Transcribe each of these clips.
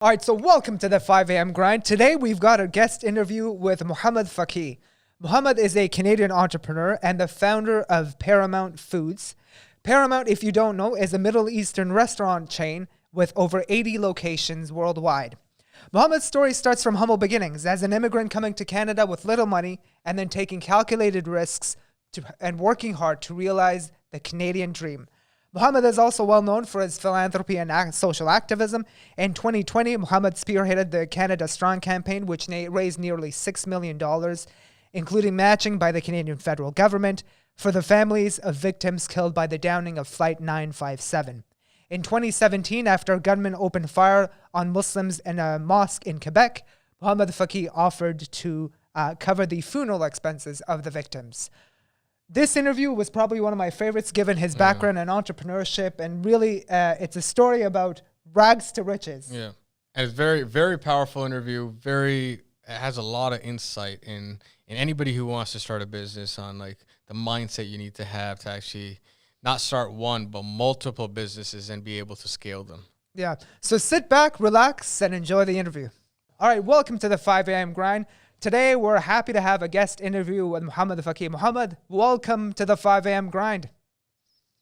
All right, so welcome to the 5 a.m. grind. Today we've got a guest interview with Mohamad Fakih. Mohamad is a Canadian entrepreneur and the founder of Paramount Foods. Paramount, if you don't know, is a Middle Eastern restaurant chain with over 80 locations worldwide. Mohamad's story starts from humble beginnings as an immigrant coming to Canada with little money and then taking calculated risks and working hard to realize the Canadian dream. Mohammad is also well known for his philanthropy and social activism. In 2020, Mohammad spearheaded the Canada Strong campaign, which raised nearly $6 million, including matching by the Canadian federal government for the families of victims killed by the downing of Flight 957. In 2017, after gunmen opened fire on Muslims in a mosque in Quebec, Mohamad Fakih offered to cover the funeral expenses of the victims. This interview was probably one of my favorites given his background in entrepreneurship, and really it's a story about rags to riches. Yeah. And it's very, very powerful interview. It has a lot of insight in anybody who wants to start a business on like the mindset you need to have to actually not start one, but multiple businesses and be able to scale them. Yeah. So sit back, relax, and enjoy the interview. All right. Welcome to the 5 a.m. grind. Today, we're happy to have a guest interview with Mohamad Fakih. Mohamad, welcome to the 5 a.m. grind.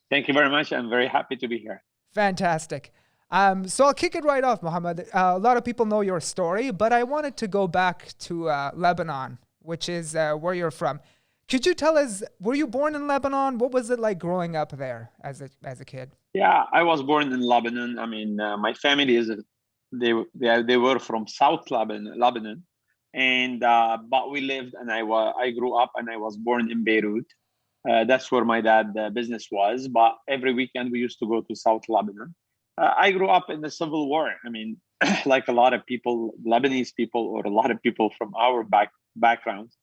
Thank you very much. I'm very happy to be here. Fantastic. So I'll kick it right off, Mohamad. A lot of people know your story, but I wanted to go back to Lebanon, which is where you're from. Could you tell us, were you born in Lebanon? What was it like growing up there as a kid? Yeah, I was born in Lebanon. I mean, my family they were from South Lebanon. And but we lived, and I grew up, and I was born in Beirut. That's where my dad's business was. But every weekend we used to go to South Lebanon. I grew up in the Civil War. I mean, like a lot of people, Lebanese people, or a lot of people from our backgrounds,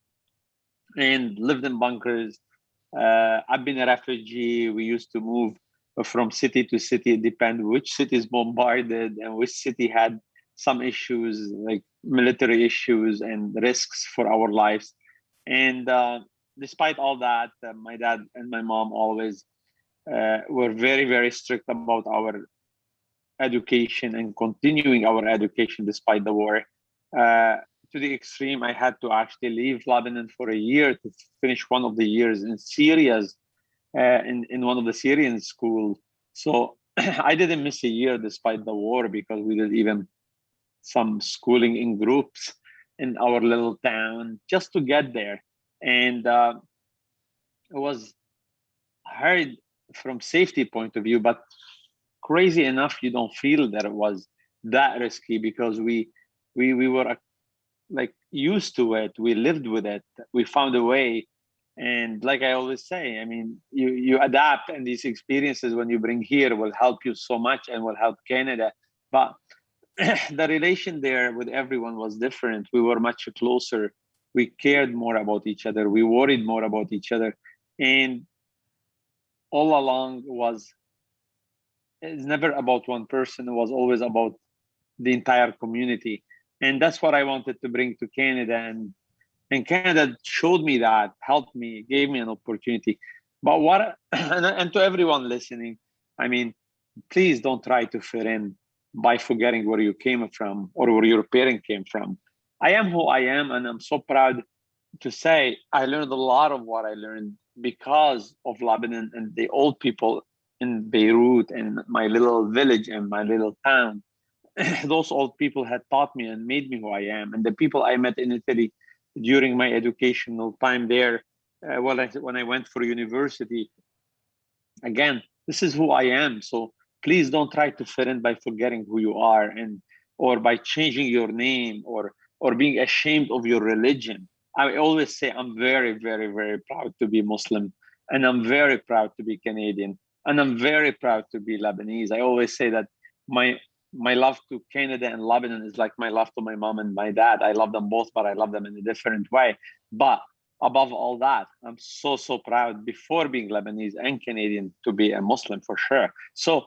and lived in bunkers. I've been a refugee. We used to move from city to city. It depends which city is bombarded and which city had some issues like military issues and risks for our lives. And despite all that, my dad and my mom always were very, very strict about our education and continuing our education despite the war. To the extreme, I had to actually leave Lebanon for a year to finish one of the years in Syria's in one of the Syrian schools. So I didn't miss a year despite the war because we did even some schooling in groups in our little town just to get there. And it was hard from safety point of view, but crazy enough, you don't feel that it was that risky because we were like used to it. We lived with it. We found a way. And like I always say, I mean, you adapt, and these experiences when you bring here will help you so much and will help Canada. But the relation there with everyone was different. We were much closer. We cared more about each other. We worried more about each other. And all along it's never about one person. It was always about the entire community. And that's what I wanted to bring to Canada. And Canada showed me that, helped me, gave me an opportunity. But and to everyone listening, I mean, please don't try to fit in by forgetting where you came from or where your parent came from. I am who I am, and I'm so proud to say I learned a lot of what I learned because of Lebanon and the old people in Beirut and my little village and my little town. Those old people had taught me and made me who I am. And the people I met in Italy during my educational time there, when I went for university, again, this is who I am. So please don't try to fit in by forgetting who you are or by changing your name or being ashamed of your religion. I always say I'm very, very, very proud to be Muslim, and I'm very proud to be Canadian, and I'm very proud to be Lebanese. I always say that my love to Canada and Lebanon is like my love to my mom and my dad. I love them both, but I love them in a different way. But above all that, I'm so, so proud before being Lebanese and Canadian to be a Muslim for sure. So,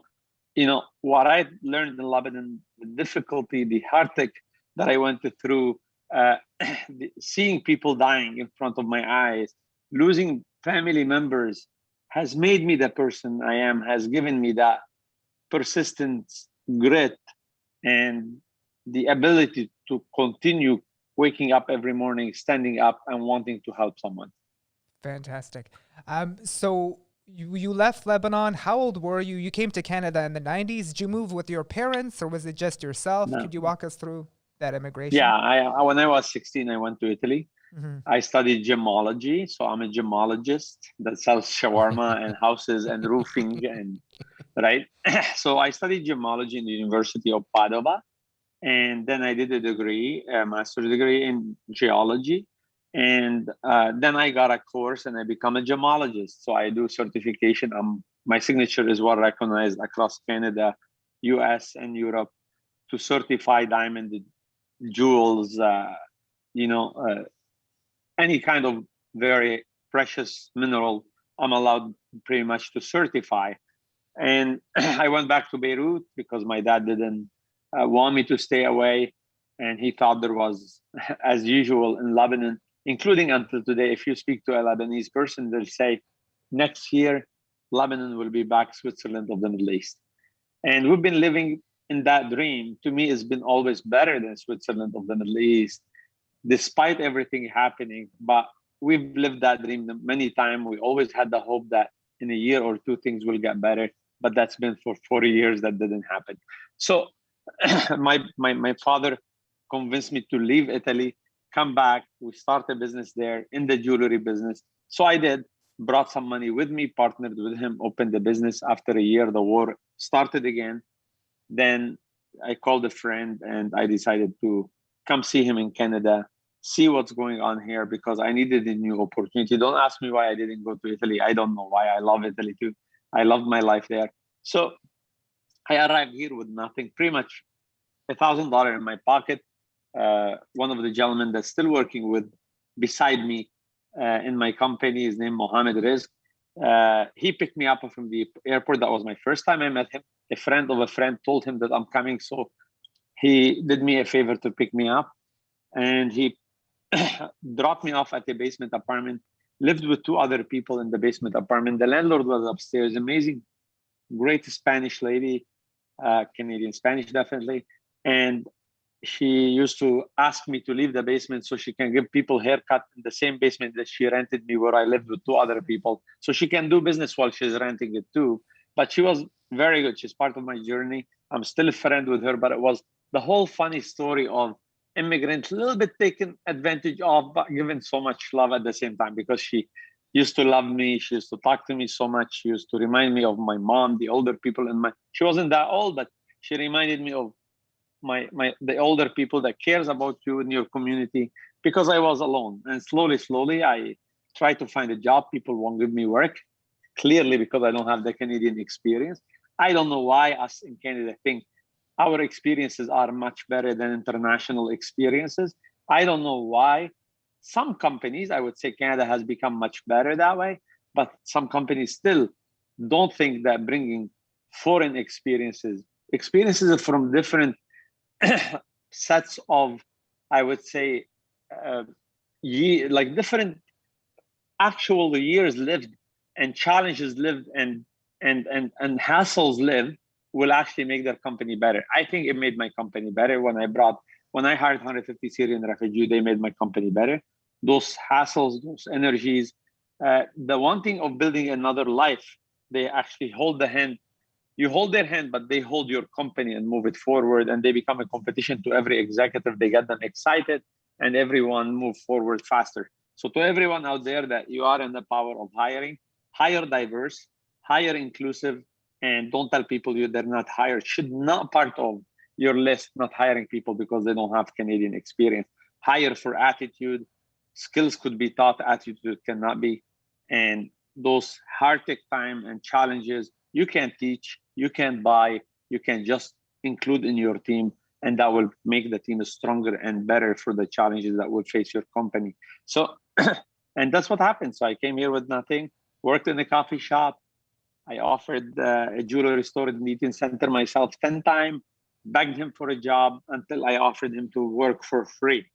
what I learned in Lebanon, the difficulty, the heartache that I went through, seeing people dying in front of my eyes, losing family members has made me the person I am, has given me that persistence, grit, and the ability to continue waking up every morning, standing up, and wanting to help someone. Fantastic. So you left Lebanon. How old were you? You came to Canada in the 90s. Did you move with your parents or was it just yourself? No. Could you walk us through that immigration? Yeah, when I was 16, I went to Italy. Mm-hmm. I studied gemology, so I'm a gemologist that sells shawarma and houses and roofing and right. So I studied gemology in the University of Padova, and then I did a degree, a master's degree in geology, and then I got a course and I become a gemologist. So I do certification. My signature is well recognized across Canada, U.S., and Europe to certify diamond, jewels, any kind of very precious mineral. I'm allowed pretty much to certify. And I went back to Beirut because my dad didn't want me to stay away. And he thought there was, as usual in Lebanon, including until today, if you speak to a Lebanese person, they'll say, next year, Lebanon will be back Switzerland of the Middle East. And we've been living in that dream. To me, it's been always better than Switzerland of the Middle East, despite everything happening. But we've lived that dream many times. We always had the hope that in a year or two, things will get better. But that's been for 40 years that didn't happen. So my father convinced me to leave Italy, come back. We start a business there in the jewelry business. So I did, brought some money with me, partnered with him, opened the business. After a year, the war started again. Then I called a friend and I decided to come see him in Canada, see what's going on here because I needed a new opportunity. Don't ask me why I didn't go to Italy. I don't know why. I love Italy too. I loved my life there. So I arrived here with nothing, pretty much $1,000 in my pocket. One of the gentlemen that's still working with beside me in my company is named Mohammad. He picked me up from the airport. That was my first time I met him. A friend of a friend told him that I'm coming. So he did me a favor to pick me up. And he dropped me off at the basement apartment, lived with two other people in the basement apartment. The landlord was upstairs, amazing, great Spanish lady, Canadian Spanish, definitely. And she used to ask me to leave the basement so she can give people haircut in the same basement that she rented me where I lived with two other people. So she can do business while she's renting it too. But she was very good. She's part of my journey. I'm still a friend with her, but it was the whole funny story of immigrants, a little bit taken advantage of, but given so much love at the same time because she used to love me. She used to talk to me so much. She used to remind me of my mom, the older people in my, she wasn't that old, but she reminded me of the older people that cares about you in your community because I was alone. And slowly, I tried to find a job. People won't give me work, clearly because I don't have the Canadian experience. I don't know why us in Canada think our experiences are much better than international experiences. I don't know why. Some companies, I would say Canada has become much better that way, but some companies still don't think that bringing foreign experiences from different sets of, I would say, like different actual years lived and challenges lived and hassles lived will actually make their company better. I think it made my company better when I hired 150 Syrian refugees, they made my company better. Those hassles, those energies, the one thing of building another life, they actually hold the hand. You hold their hand, but they hold your company and move it forward, and they become a competition to every executive. They get them excited, and everyone move forward faster. So to everyone out there that you are in the power of hiring, hire diverse, hire inclusive, and don't tell people they're not hired. Should not part of your list, not hiring people because they don't have Canadian experience. Hire for attitude. Skills could be taught, attitude cannot be. And those hard take time and challenges, you can teach, you can buy, you can just include in your team, and that will make the team stronger and better for the challenges that will face your company. So, and that's what happened. So I came here with nothing, worked in a coffee shop. I offered a jewelry store in the Eaton Center myself 10 times, begged him for a job until I offered him to work for free.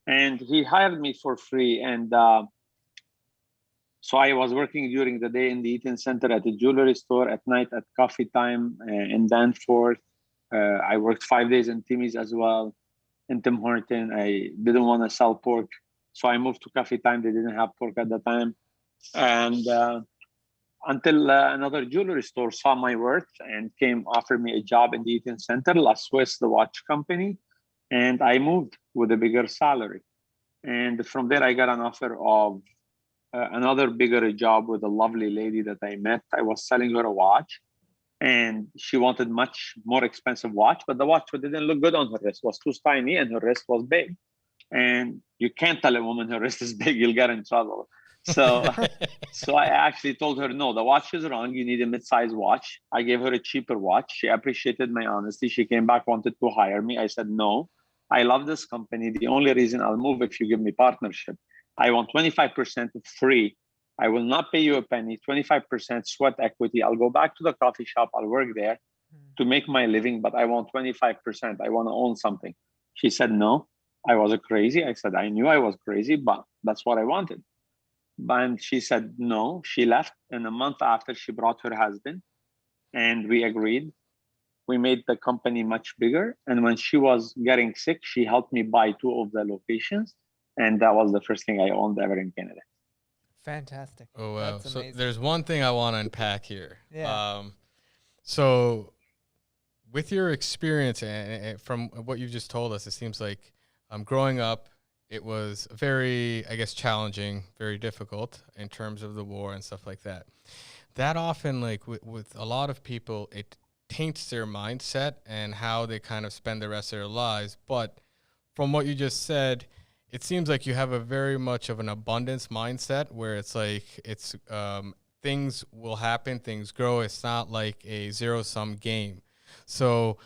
And he hired me for free. And so I was working during the day in the Eaton Center at the jewelry store, at night at coffee time in Danforth. I worked 5 days in Timmy's as well. In Tim Horton, I didn't want to sell pork, so I moved to Cafe Time. They didn't have pork at the time, and until another jewelry store saw my worth and came offered me a job in the Eaton Center, La Swiss, the watch company, and I moved with a bigger salary. And from there, I got an offer of another bigger job with a lovely lady that I met. I was selling her a watch, and she wanted much more expensive watch, but the watch didn't look good on her wrist. It was too tiny, and her wrist was big. And you can't tell a woman her wrist is big; you'll get in trouble. So, so I actually told her, no, the watch is wrong. You need a mid-size watch. I gave her a cheaper watch. She appreciated my honesty. She came back, wanted to hire me. I said, no, I love this company. The only reason I'll move if you give me partnership. I want 25% free. I will not pay you a penny, 25% sweat equity. I'll go back to the coffee shop. I'll work there to make my living, but I want 25%. I want to own something. She said, no, I was crazy. I said, I knew I was crazy, but that's what I wanted. And she said no. She left, and a month after, she brought her husband, and we agreed. We made the company much bigger, and when she was getting sick, she helped me buy 2 of the locations, and that was the first thing I owned ever in Canada. Fantastic. Oh wow! That's So amazing. there's one thing I want to unpack here. Yeah. So with your experience and from what you just told us, it seems like growing up, it was very, I guess, challenging, very difficult in terms of the war and stuff like that. That often, like with a lot of people, it taints their mindset and how they kind of spend the rest of their lives. But from what you just said, it seems like you have a very much of an abundance mindset where it's like things will happen, things grow. It's not like a zero-sum game. So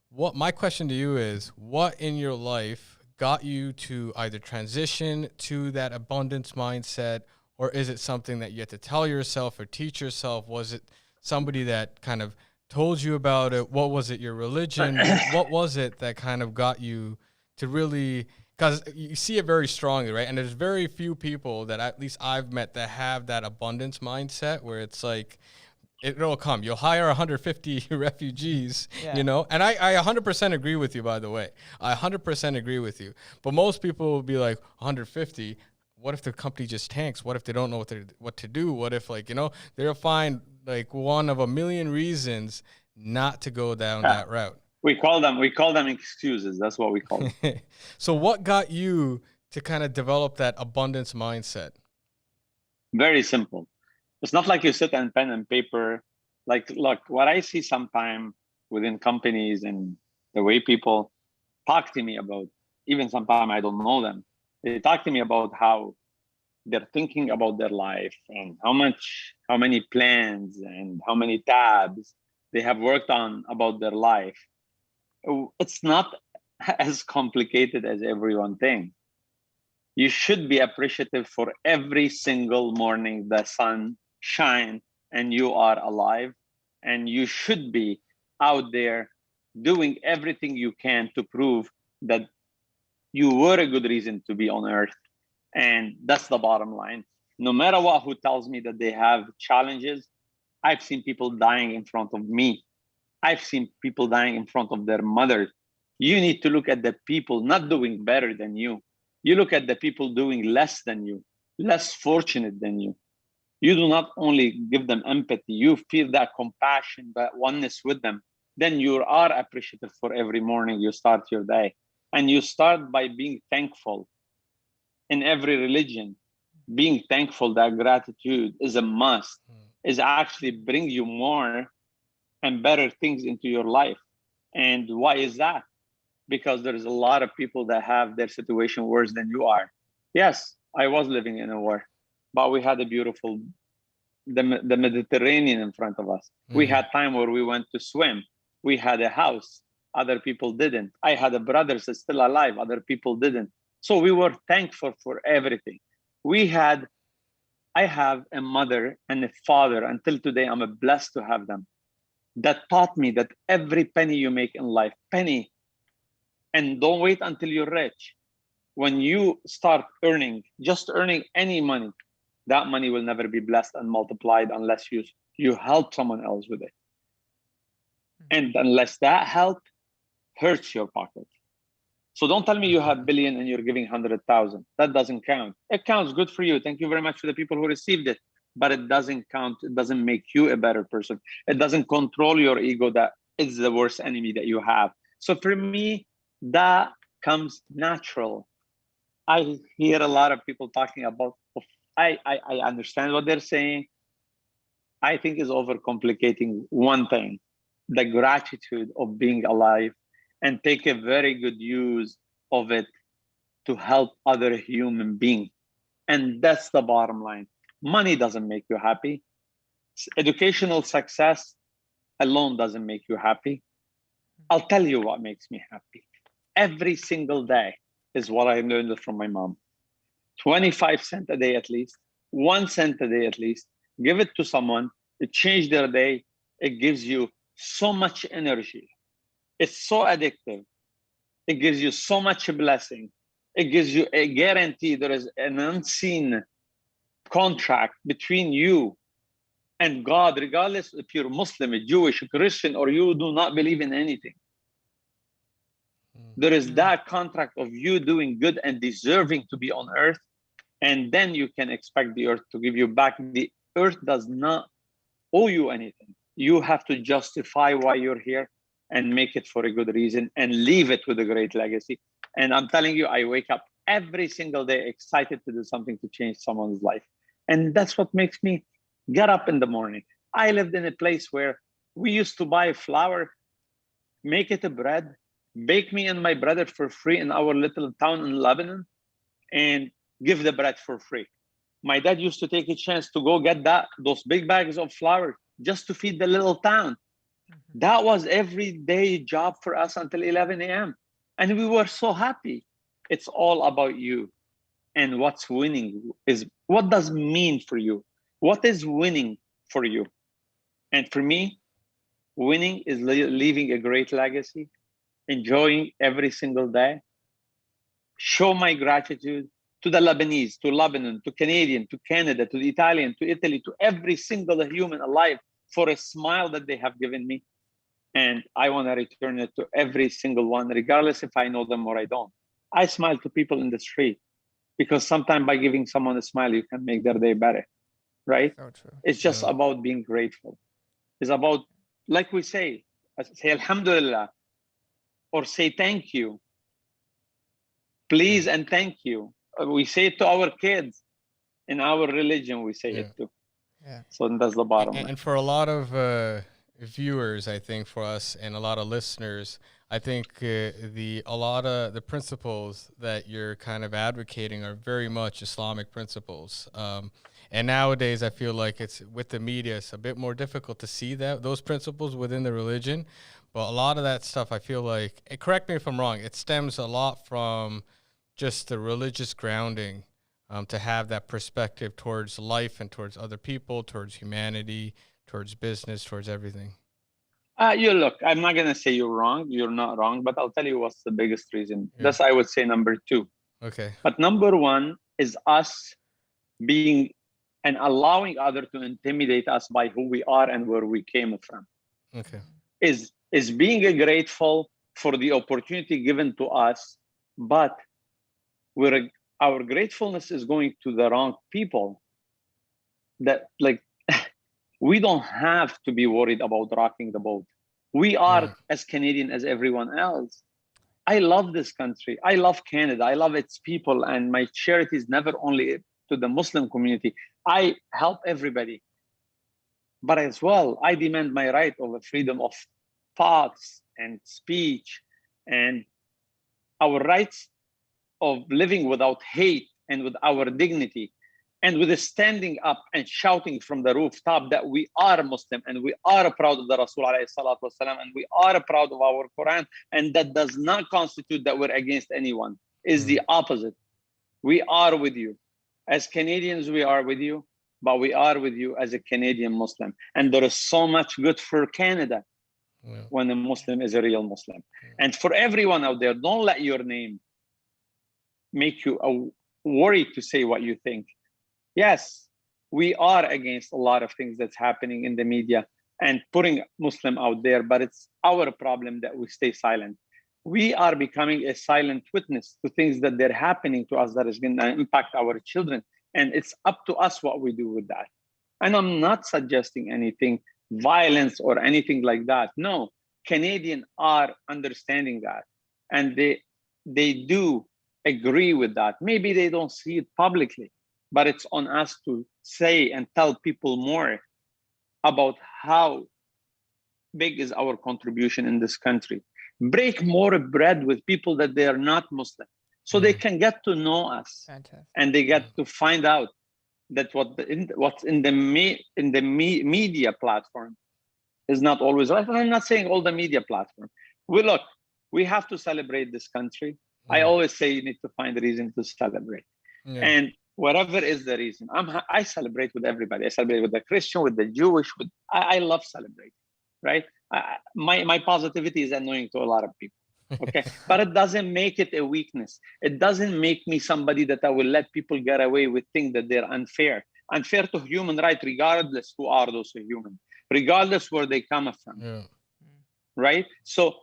what my question to you is, what in your life got you to either transition to that abundance mindset, or is it something that you had to tell yourself or teach yourself? Was it somebody that kind of told you about it? What was it, your religion? What was it that kind of got you to really, because you see it very strongly, right? And there's very few people that at least I've met that have that abundance mindset where it's like, it'll come. You'll hire 150 refugees, you know? And I 100% agree with you, by the way. I 100% agree with you. But most people will be like, 150, what if the company just tanks? What if they don't know what to do? What if, like, you know, they'll find like one of a million reasons not to go down that route. We call them excuses. That's what we call them. So what got you to kind of develop that abundance mindset? Very simple. It's not like you sit and pen and paper. Like, look, what I see sometime within companies and the way people talk to me about, even sometimes I don't know them, they talk to me about how they're thinking about their life and how many plans and how many tabs they have worked on about their life. It's not as complicated as everyone thinks. You should be appreciative for every single morning the sun shines and you are alive. And you should be out there doing everything you can to prove that you were a good reason to be on earth. And that's the bottom line. No matter what, who tells me that they have challenges, I've seen people dying in front of me. I've seen people dying in front of their mothers. You need to look at the people not doing better than you. You look at the people doing less than you, less fortunate than you. You do not only give them empathy, you feel that compassion, that oneness with them. Then you are appreciative for every morning you start your day. And you start by being thankful. In every religion, being thankful, that gratitude is a must, is actually bring you more and better things into your life. And why is that? Because there's a lot of people that have their situation worse than you are. Yes, I was living in a war, but we had a beautiful, the Mediterranean in front of us. We had time where we went to swim. We had a house. Other people didn't. I had a brother that's still alive. Other people didn't. So we were thankful for everything. I have a mother and a father. Until today, I'm blessed to have them. That taught me that every penny you make in life, penny, and don't wait until you're rich. When you start earning, just earning any money, that money will never be blessed and multiplied unless you help someone else with it. And unless that help, hurts your pocket. So don't tell me you have billion and you're giving 100,000. That doesn't count. It counts. Good for you. Thank you very much for the people who received it. But it doesn't count. It doesn't make you a better person. It doesn't control your ego. That is the worst enemy that you have. So for me, that comes natural. I hear a lot of people talking about, I understand what they're saying. I think is overcomplicating one thing, the gratitude of being alive, and take a very good use of it to help other human beings. And that's the bottom line. Money doesn't make you happy. Educational success alone doesn't make you happy. I'll tell you what makes me happy. Every single day is what I learned from my mom. 25 cents a day at least, 1 cent a day at least. Give it to someone, it changed their day. It gives you so much energy. It's so addictive. It gives you so much blessing. It gives you a guarantee. There is an unseen contract between you and God, regardless if you're Muslim, Jewish, Christian, or you do not believe in anything. There is that contract of you doing good and deserving to be on earth. And then you can expect the earth to give you back. The earth does not owe you anything. You have to justify why you're here and make it for a good reason and leave it with a great legacy. And I'm telling you, I wake up every single day excited to do something to change someone's life. And that's what makes me get up in the morning. I lived in a place where we used to buy flour, make it a bread, bake me and my brother for free in our little town in Lebanon, and give the bread for free. My dad used to take a chance to go get those big bags of flour just to feed the little town. That was everyday job for us until 11 a.m. And we were so happy. It's all about you. And what's winning is, what does mean for you? What is winning for you? And for me, winning is leaving a great legacy, enjoying every single day, show my gratitude to the Lebanese, to Lebanon, to Canadian, to Canada, to the Italian, to Italy, to every single human alive for a smile that they have given me. And I want to return it to every single one, regardless if I know them or I don't. I smile to people in the street because sometimes by giving someone a smile, you can make their day better, right? So true. It's just about being grateful. It's about, like we say Alhamdulillah, or say thank you, please and thank you. We say it to our kids. In our religion, we say it too. Yeah. So that's the bottom line. And for a lot of viewers, I think for us and a lot of listeners, I think a lot of the principles that you're kind of advocating are very much Islamic principles. And nowadays, I feel like it's with the media, it's a bit more difficult to see those principles within the religion. But a lot of that stuff, I feel like, correct me if I'm wrong, it stems a lot from just the religious grounding, to have that perspective towards life and towards other people, towards humanity, towards business, towards everything. Look, I'm not going to say you're wrong. You're not wrong, but I'll tell you what's the biggest reason. Yeah. That's, I would say, number 2. Okay. But number 1 is us being and allowing others to intimidate us by who we are and where we came from. Okay. Is being grateful for the opportunity given to us, but our gratefulness is going to the wrong people. That, like, we don't have to be worried about rocking the boat. We are as Canadian as everyone else. I love this country. I love Canada. I love its people. And my charity is never only to the Muslim community. I help everybody. But as well, I demand my right of the freedom of thoughts and speech and our rights of living without hate and with our dignity, and with standing up and shouting from the rooftop that we are Muslim and we are proud of the Rasul alayhi salatu wasalam, and we are proud of our Quran, and that does not constitute that we're against anyone. Is the opposite. We are with you. As Canadians, we are with you, but we are with you as a Canadian Muslim. And there is so much good for Canada when a Muslim is a real Muslim. And for everyone out there, don't let your name make you worry to say what you think. Yes, we are against a lot of things that's happening in the media and putting Muslim out there, but it's our problem that we stay silent. we are becoming a silent witness to things that they're happening to us that is going to impact our children. And it's up to us what we do with that. And I'm not suggesting anything, violence or anything like that. No, Canadians are understanding that. And they do agree with that. Maybe they don't see it publicly, but it's on us to say and tell people more about how big is our contribution in this country. Break more bread with people that they are not Muslim, so they can get to know us. Fantastic. And they get to find out that what's in the media platform is not always right. And I'm not saying all the media platform. We have to celebrate this country. I always say you need to find a reason to celebrate. Yeah. And whatever is the reason, I celebrate with everybody. I celebrate with the Christian, with the Jewish. I love celebrating, right? My positivity is annoying to a lot of people. Okay, but it doesn't make it a weakness. It doesn't make me somebody that I will let people get away with things that they're unfair to human rights, regardless who are those human, regardless where they come from, right? So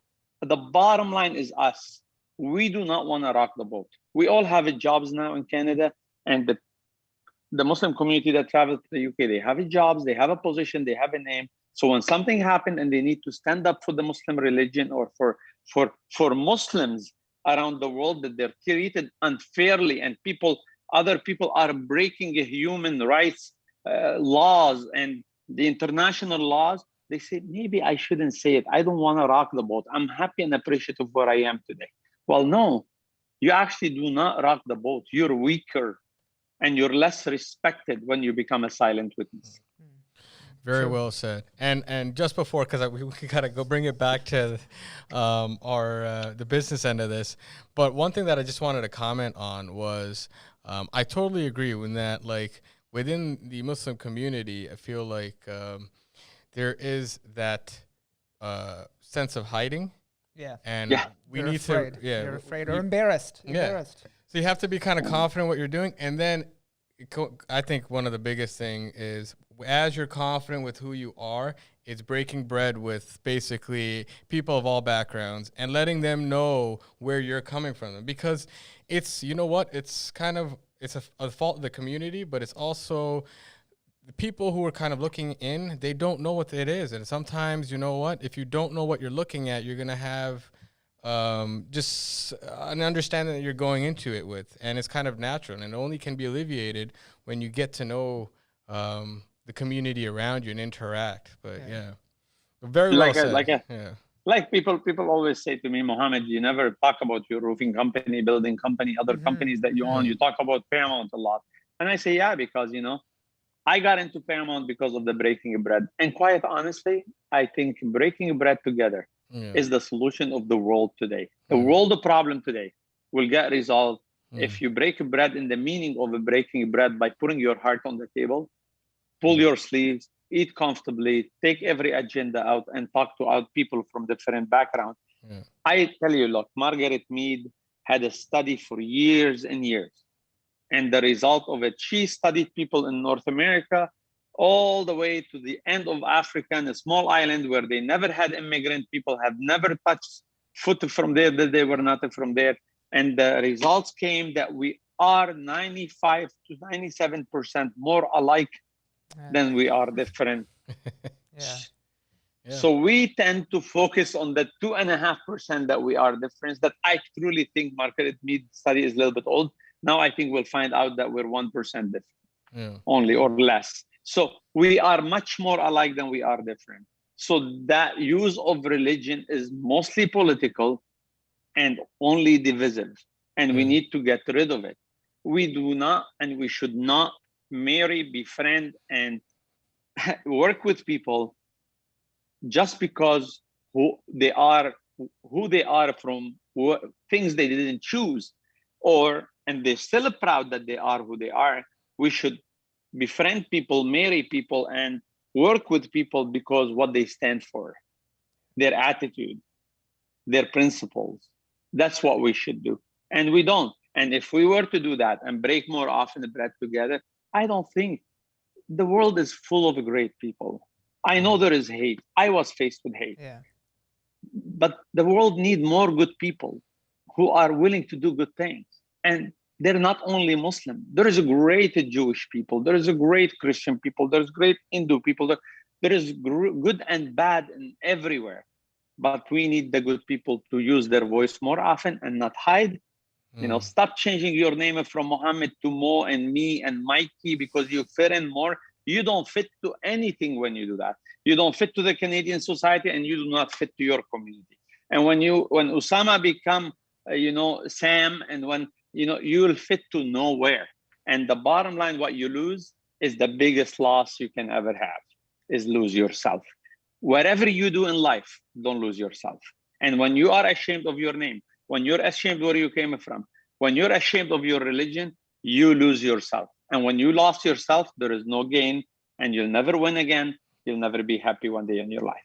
the bottom line is us. We do not want to rock the boat. We all have jobs now in Canada, and the Muslim community that travel to the UK, they have jobs, they have a position, they have a name. So when something happened and they need to stand up for the Muslim religion or for Muslims around the world that they're treated unfairly and other people are breaking human rights laws and the international laws, they say, maybe I shouldn't say it. I don't want to rock the boat. I'm happy and appreciative of where I am today. Well, no, you actually do not rock the boat. You're weaker and you're less respected when you become a silent witness. Very well said. And just before, because we gotta go bring it back to the business end of this. But one thing that I just wanted to comment on was I totally agree with that. Like within the Muslim community, I feel like there is that sense of hiding. Yeah. And we you're need afraid. to. Yeah. You're afraid or embarrassed. Yeah. So you have to be kind of confident in what you're doing, and then I think one of the biggest thing is as you're confident with who you are, it's breaking bread with basically people of all backgrounds and letting them know where you're coming from. Because it's, you know what, it's kind of, it's a fault of the community, but it's also the people who are kind of looking in, they don't know what it is. And sometimes, you know what, if you don't know what you're looking at, you're going to have just an understanding that you're going into it with, and it's kind of natural, and it only can be alleviated when you get to know the community around you and interact. But very well said. Like people always say to me, Mohammed, you never talk about your roofing company, building company, other companies that you own. You talk about Paramount a lot, and I say because I got into Paramount because of the breaking bread, and quite honestly, I think breaking bread together is the solution of the world today. The world problem today will get resolved if you break bread in the meaning of breaking bread by putting your heart on the table, pull your sleeves, eat comfortably, take every agenda out and talk to people from different backgrounds. I tell you, look, Margaret Mead had a study for years and years. And the result of it, she studied people in North America all the way to the end of Africa, in a small island where they never had immigrant people, have never touched foot from there, that they were not from there. And the results came that we are 95 to 97% more alike than we are different. So we tend to focus on the 2.5% that we are different, that I truly think Margaret Mead study is a little bit old. Now I think we'll find out that we're 1% different only or less. So we are much more alike than we are different. So that use of religion is mostly political and only divisive. And we need to get rid of it. We do not and we should not marry, befriend, and work with people just because who they are from things they didn't choose, and they're still proud that they are who they are. We should befriend people, marry people, and work with people because what they stand for, their attitude, their principles. That's what we should do. And we don't. And if we were to do that and break more often the bread together, I don't think the world is full of great people. I know there is hate. I was faced with hate. But the world need more good people who are willing to do good things. And they're not only Muslim. There is a great Jewish people. There is a great Christian people. There's great Hindu people. There is good and bad in everywhere. But we need the good people to use their voice more often and not hide. Stop changing your name from Mohammed to Mo and me and Mikey because you fit in more. You don't fit to anything when you do that. You don't fit to the Canadian society, and you do not fit to your community. And when Osama become, Sam, and when you will fit to nowhere. And the bottom line, what you lose is the biggest loss you can ever have, is lose yourself. Whatever you do in life, don't lose yourself. And when you are ashamed of your name, when you're ashamed where you came from, when you're ashamed of your religion, you lose yourself. And when you lost yourself, there is no gain, and you'll never win again. You'll never be happy one day in your life.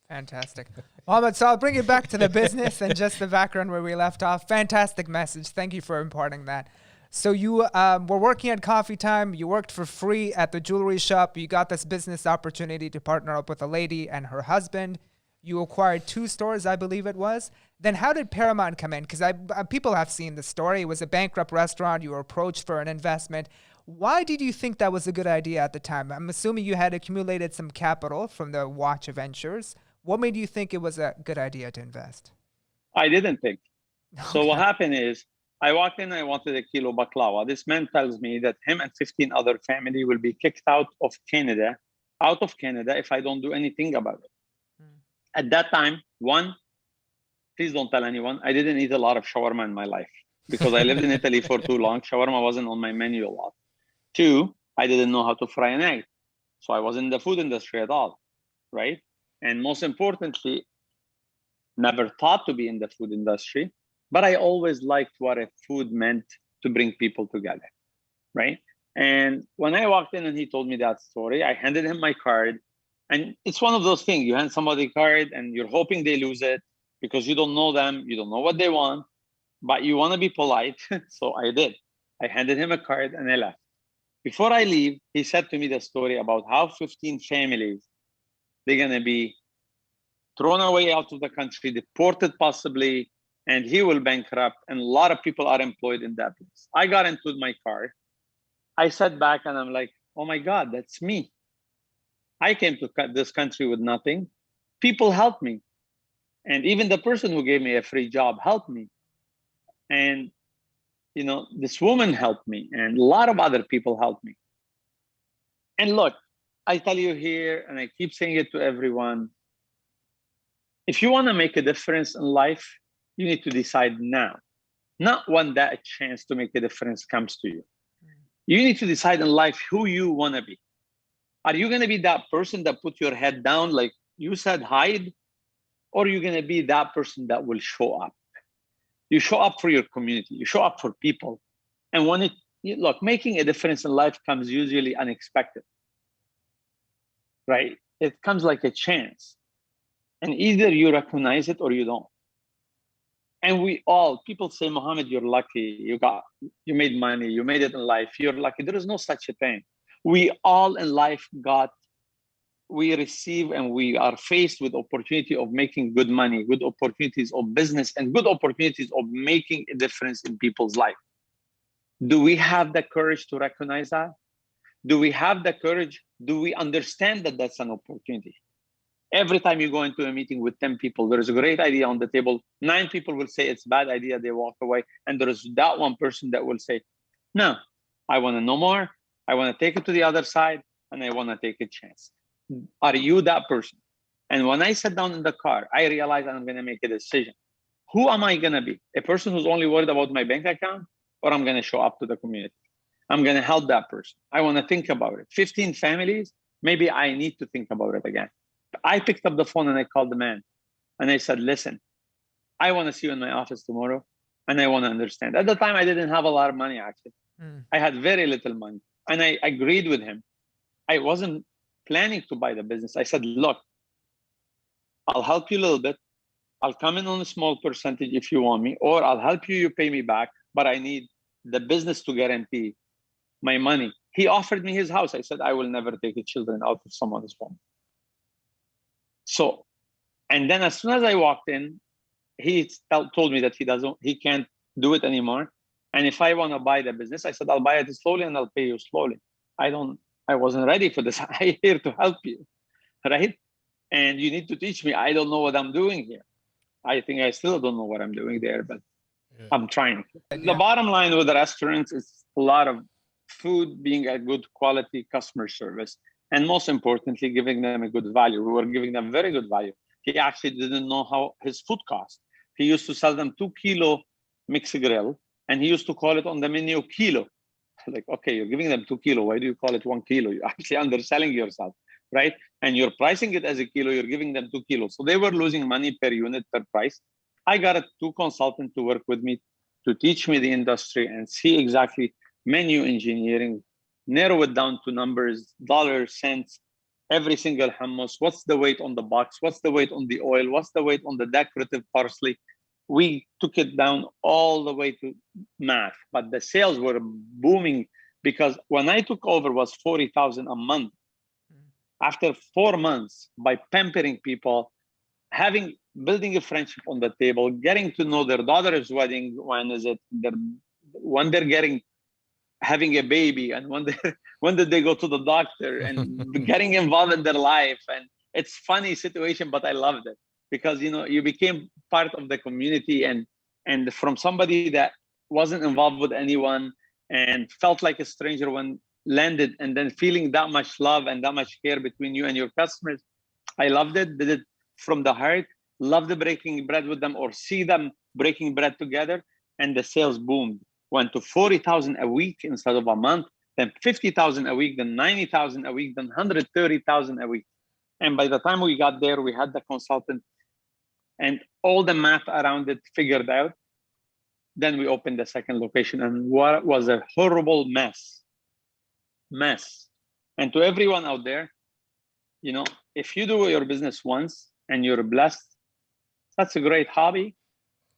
Fantastic. Mohammed, so I'll bring you back to the business and just the background where we left off. Fantastic message. Thank you for imparting that. So you were working at Coffee Time. You worked for free at the jewelry shop. You got this business opportunity to partner up with a lady and her husband. You acquired 2 stores, I believe it was. Then how did Paramount come in? Because people have seen the story. It was a bankrupt restaurant. You were approached for an investment. Why did you think that was a good idea at the time? I'm assuming you had accumulated some capital from the watch ventures. What made you think it was a good idea to invest? I didn't think. Okay. So what happened is, I walked in and I wanted a kilo baklava. This man tells me that him and 15 other family will be kicked out of Canada, if I don't do anything about it. At that time, one, please don't tell anyone, I didn't eat a lot of shawarma in my life because I lived in Italy for too long. Shawarma wasn't on my menu a lot. 2, I didn't know how to fry an egg. So I wasn't in the food industry at all, right? And most importantly, never thought to be in the food industry, but I always liked what a food meant to bring people together, right? And when I walked in and he told me that story, I handed him my card. And it's one of those things, you hand somebody a card and you're hoping they lose it because you don't know them, you don't know what they want, but you want to be polite. So I did. I handed him a card and I left. Before I leave, he said to me the story about how 15 families, they're going to be thrown away out of the country, deported possibly, and he will bankrupt. And a lot of people are employed in that place. I got into my car. I sat back and I'm like, oh my God, that's me. I came to this country with nothing. People helped me. And even the person who gave me a free job helped me. And, this woman helped me and a lot of other people helped me. And look, I tell you here, and I keep saying it to everyone, if you want to make a difference in life, you need to decide now, not when that chance to make a difference comes to you. You need to decide in life who you want to be. Are you going to be that person that put your head down, like you said, hide? Or are you going to be that person that will show up? You show up for your community. You show up for people. And when making a difference in life comes usually unexpected, right? It comes like a chance. And either you recognize it or you don't. And people say, Mohammed, you're lucky. You made money. You made it in life. You're lucky. There is no such a thing. We all in life we receive and we are faced with opportunity of making good money, good opportunities of business, and good opportunities of making a difference in people's life. Do we have the courage to recognize that? Do we have the courage? Do we understand that that's an opportunity? Every time you go into a meeting with 10 people, there is a great idea on the table. 9 people will say it's a bad idea. They walk away. And there is that one person that will say, no, I want to know more. I want to take it to the other side and I want to take a chance. Are you that person? And when I sat down in the car, I realized I'm going to make a decision. Who am I going to be? A person who's only worried about my bank account, or I'm going to show up to the community? I'm going to help that person. I want to think about it. 15 families, maybe I need to think about it again. I picked up the phone and I called the man and I said, listen, I want to see you in my office tomorrow and I want to understand. At the time, I didn't have a lot of money, actually. I had very little money. And I agreed with him. I wasn't planning to buy the business. I said, look, I'll help you a little bit. I'll come in on a small percentage if you want me, or I'll help you, you pay me back, but I need the business to guarantee my money. He offered me his house. I said, I will never take the children out of someone's home. So And then as soon as I walked in, he told me that he can't do it anymore. And if I want to buy the business, I said, I'll buy it slowly and I'll pay you slowly. I wasn't ready for this. I'm here to help you, right? And you need to teach me. I don't know what I'm doing here. I think I still don't know what I'm doing there, but I'm trying. The bottom line with the restaurants is a lot of food being a good quality customer service. And most importantly, giving them a good value. We were giving them very good value. He actually didn't know how his food cost. He used to sell them 2 kilo mixed grill, and he used to call it on the menu kilo. Like, okay, you're giving them 2 kilo. Why do you call it 1 kilo? You're actually underselling yourself, right? And you're pricing it as a kilo. You're giving them 2 kilos. So they were losing money per unit, per price. I got 2 consultants to work with me to teach me the industry and see exactly menu engineering, narrow it down to numbers, dollars, cents, every single hummus. What's the weight on the box? What's the weight on the oil? What's the weight on the decorative parsley? We took it down all the way to math, but the sales were booming because when I took over was 40,000 a month. After 4 months, by pampering people, building a friendship on the table, getting to know their daughter's wedding, when they're having a baby, and when did they go to the doctor, and getting involved in their life. And it's funny situation, but I loved it because you became part of the community, and from somebody that wasn't involved with anyone and felt like a stranger when landed, and then feeling that much love and that much care between you and your customers. I loved it, did it from the heart, loved the breaking bread with them or see them breaking bread together, and the sales boomed. Went to 40,000 a week instead of a month, then 50,000 a week, then 90,000 a week, then 130,000 a week. And by the time we got there, we had the consultant and all the math around it figured out. Then we opened the second location, and what was a horrible mess. And to everyone out there, if you do your business once and you're blessed, that's a great hobby.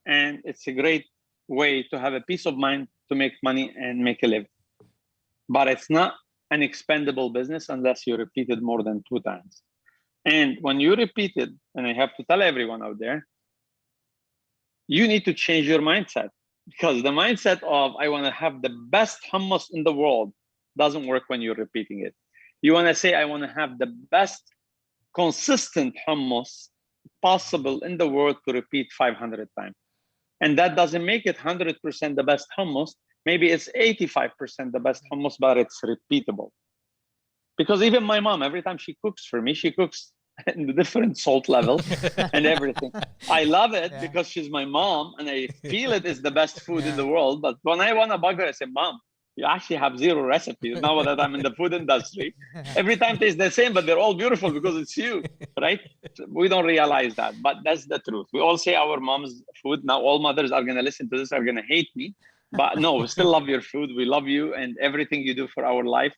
And it's a great way to have a peace of mind to make money and make a living. But it's not an expendable business unless you repeat it more than 2 times. And when you repeat it, and I have to tell everyone out there, you need to change your mindset, because the mindset of I want to have the best hummus in the world doesn't work when you're repeating it. You want to say, I want to have the best consistent hummus possible in the world to repeat 500 times. And that doesn't make it 100% the best hummus. Maybe it's 85% the best hummus, but it's repeatable. Because even my mom, every time she cooks for me, she cooks in the different salt level and everything. I love it because she's my mom and I feel it is the best food in the world. But when I want to bug her, I say, Mom, you actually have 0 recipes. Now that I'm in the food industry, every time tastes the same, but they're all beautiful because it's you, right? We don't realize that, but that's the truth. We all say our mom's food. Now all mothers are going to listen to this, are going to hate me, but no, we still love your food. We love you and everything you do for our life.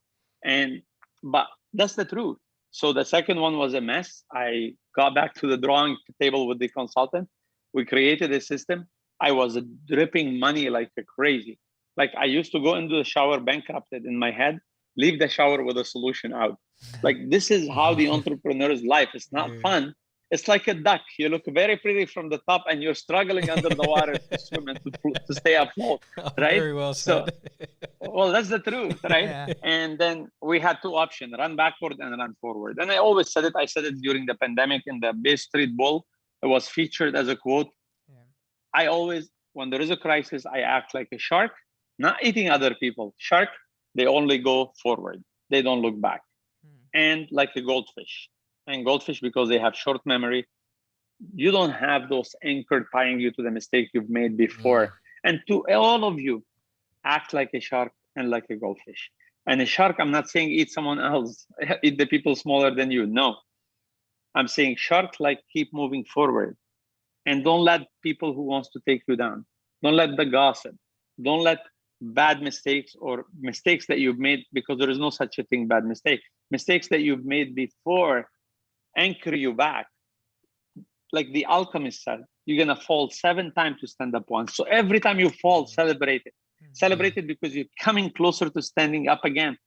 But that's the truth. So the second one was a mess. I got back to the drawing table with the consultant. We created a system. I was dripping money like a crazy. Like I used to go into the shower bankrupted in my head, leave the shower with a solution out. Like this is how the entrepreneur's life. It's not fun. It's like a duck. You look very pretty from the top and you're struggling under the water to swim and to stay afloat, right? Very well said. Well, that's the truth, right? Yeah. And then we had 2 options, run backward and run forward. And I always said it. I said it during the pandemic in the Bay Street Bull. It was featured as a quote. Yeah. I always, when there is a crisis, I act like a shark, not eating other people. Shark, they only go forward. They don't look back. And like a goldfish. And goldfish, because they have short memory, you don't have those anchored tying you to the mistake you've made before. And to all of you, act like a shark and like a goldfish. And a shark, I'm not saying eat someone else, eat the people smaller than you. No, I'm saying shark, like keep moving forward. And don't let people who wants to take you down. Don't let the gossip. Don't let bad mistakes or mistakes that you've made, because there is no such a thing, bad mistake. Mistakes that you've made before anchor you back. Like the alchemist said, you're going to fall 7 times to stand up once. So every time you fall, celebrate it. Celebrate it because you're coming closer to standing up again.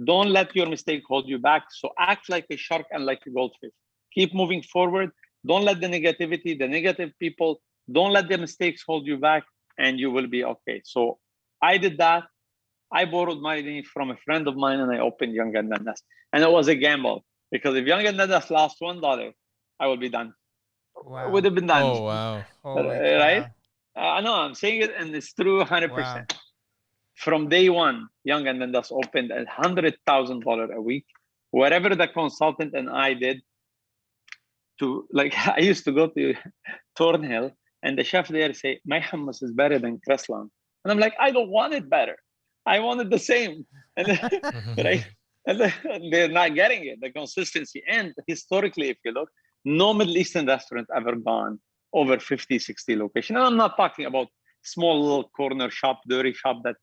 Don't let your mistake hold you back. So act like a shark and like a goldfish. Keep moving forward. Don't let the negativity, the negative people, don't let the mistakes hold you back, and you will be okay. So I did that. I borrowed money from a friend of mine and I opened Young and Nanas. And it was a gamble because if Young and Nanas lost $1, I would be done. Wow. Would have been done. Oh wow. Right? I know, I'm saying it and it's true 100%. Wow. From day one, Young and Nanas opened at $100,000 a week. Whatever the consultant and I did to, like, I used to go to Thornhill and the chef there say, my hummus is better than Crestland. And I'm like, I don't want it better. I wanted the same. And right? And they're not getting it, the consistency. And historically, if you look, no Middle Eastern restaurant ever gone over 50, 60 locations. And I'm not talking about small little corner shop, dirty shop that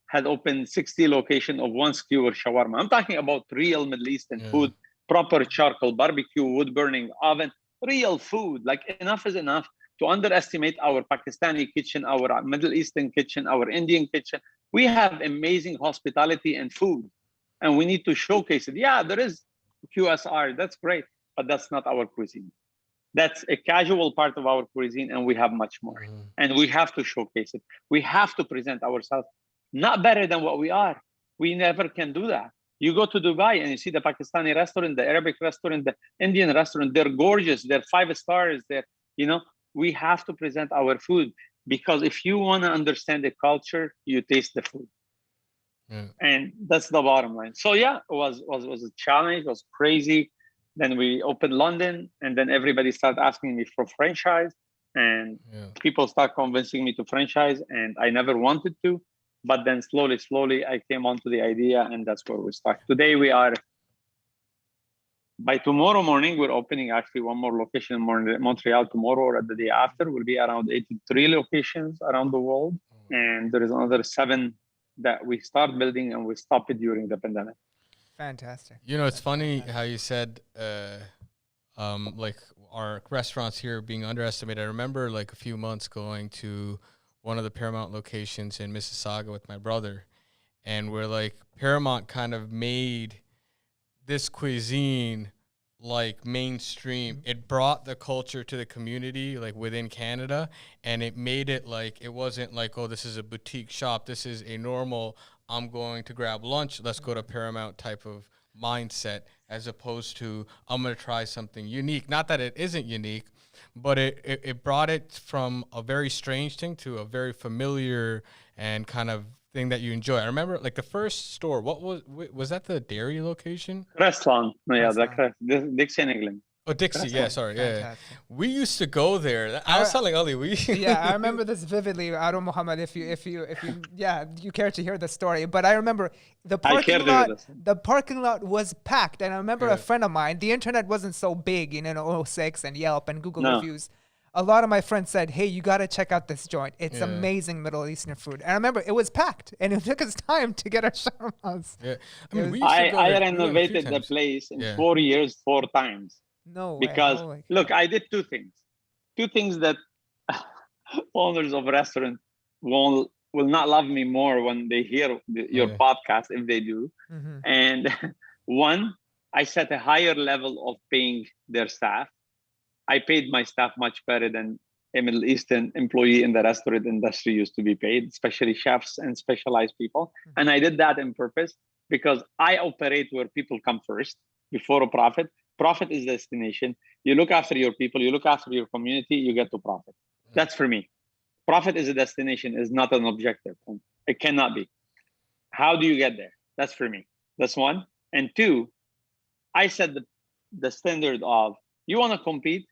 had opened 60 location of one skewer shawarma. I'm talking about real Middle Eastern food, proper charcoal, barbecue, wood burning oven, real food. Like enough is enough to underestimate our Pakistani kitchen, our Middle Eastern kitchen, our Indian kitchen. We have amazing hospitality and food, and we need to showcase it. Yeah, there is QSR, that's great, but that's not our cuisine. That's a casual part of our cuisine, and we have much more. And we have to showcase it. We have to present ourselves not better than what we are. We never can do that. You go to Dubai and you see the Pakistani restaurant, the Arabic restaurant, the Indian restaurant, they're gorgeous, they're 5 stars, they're, we have to present our food, because if you want to understand the culture, you taste the food. And that's the bottom line. So yeah, it was a challenge, it was crazy. Then we opened London, and then everybody started asking me for franchise, and people start convincing me to franchise, and I never wanted to. But then slowly, I came onto the idea, and that's where we start. Today we are, by tomorrow morning, we're opening actually one more location in Montreal tomorrow, or the day after. We'll be around 83 locations around the world. And there is another 7 that we start building, and we stop it during the pandemic. Fantastic. It's funny how you said, like our restaurants here being underestimated. I remember like a few months going to one of the Paramount locations in Mississauga with my brother, and we're like, Paramount kind of made this cuisine like mainstream. It brought the culture to the community, like within Canada, and it made it like, it wasn't like, oh, this is a boutique shop. This is a normal, I'm going to grab lunch, let's go to Paramount type of mindset, as opposed to, I'm going to try something unique. Not that it isn't unique, but it brought it from a very strange thing to a very familiar and kind of thing that you enjoy. I remember like the first store, what was that, the dairy location? Restaurant. No, yeah, Dixie in England. Oh, Dixie, restaurant. Yeah, sorry, yeah. We used to go there. I was telling Ali, yeah, I remember this vividly. I don't, Mohammed, if you you care to hear the story, but I remember the parking lot was packed, and I remember a friend of mine. The internet wasn't so big in 06 and Yelp and Google reviews. A lot of my friends said, "Hey, you got to check out this joint. It's amazing Middle Eastern food." And I remember it was packed, and it took us time to get our shawarmas. Yeah, I renovated the place in 4 years 4 times. No way. Because look, I did 2 things. 2 things that owners of restaurants will not love me more when they hear your podcast, if they do. And one, I set a higher level of paying their staff. I paid my staff much better than a Middle Eastern employee in the restaurant industry used to be paid, especially chefs and specialized people. And I did that on purpose because I operate where people come first before a profit. Profit is destination. You look after your people, you look after your community, you get to profit. That's for me. Profit is a destination, is not an objective. It cannot be. How do you get there? That's for me. That's one. And 2, I set the standard of, you want to compete,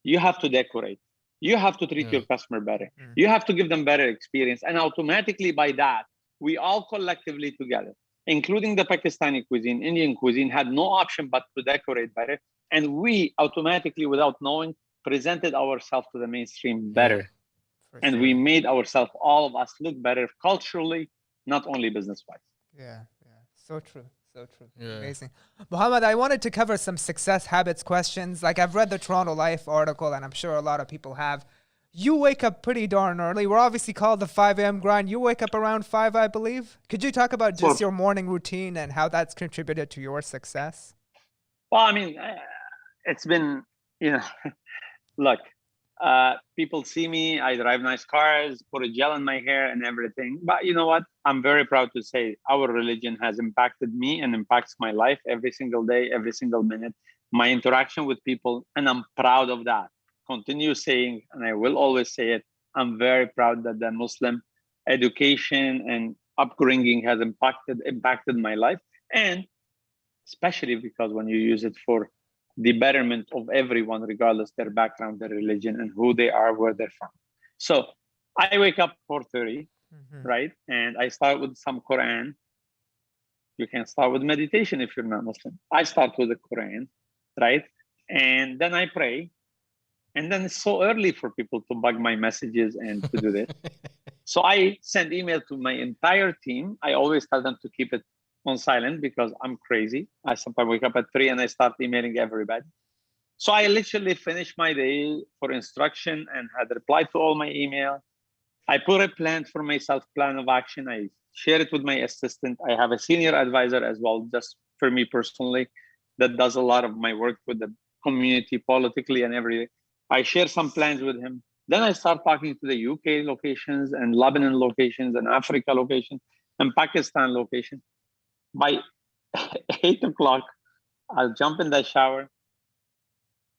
you have to decorate. You have to treat your customer better. You have to give them better experience. And automatically by that, we all collectively together, including the Pakistani cuisine, Indian cuisine, had no option but to decorate better. And we automatically, without knowing, presented ourselves to the mainstream better. And we made ourselves, all of us, look better culturally, not only business-wise. Yeah. So true. So true. Yeah. Amazing. Mohammed, I wanted to cover some success habits questions. Like, I've read the Toronto Life article, and I'm sure a lot of people have. You wake up pretty darn early. We're obviously called the 5 a.m. grind. You wake up around 5, I believe. Could you talk about just your morning routine and how that's contributed to your success? Well, I mean, it's been, look, people see me, I drive nice cars, put a gel in my hair and everything. But you know what? I'm very proud to say our religion has impacted me and impacts my life every single day, every single minute, my interaction with people. And I'm proud of that. Continue saying, and I will always say it, I'm very proud that the Muslim education and upbringing has impacted my life. And especially because when you use it for the betterment of everyone, regardless their background, their religion, and who they are, where they're from. So I wake up 4:30, right? And I start with some Quran. You can start with meditation if you're not Muslim. I start with the Quran, right? And then I pray. And then it's so early for people to bug my messages and to do this. So I send email to my entire team. I always tell them to keep it on silent because I'm crazy. I sometimes wake up at 3 and I start emailing everybody. So I literally finished my day for instruction and had replied to all my email. I put a plan for myself, plan of action. I share it with my assistant. I have a senior advisor as well, just for me personally, that does a lot of my work with the community politically and everything. I share some plans with him. Then I start talking to the UK locations and Lebanon locations and Africa locations and Pakistan location. By 8 o'clock, I'll jump in the shower.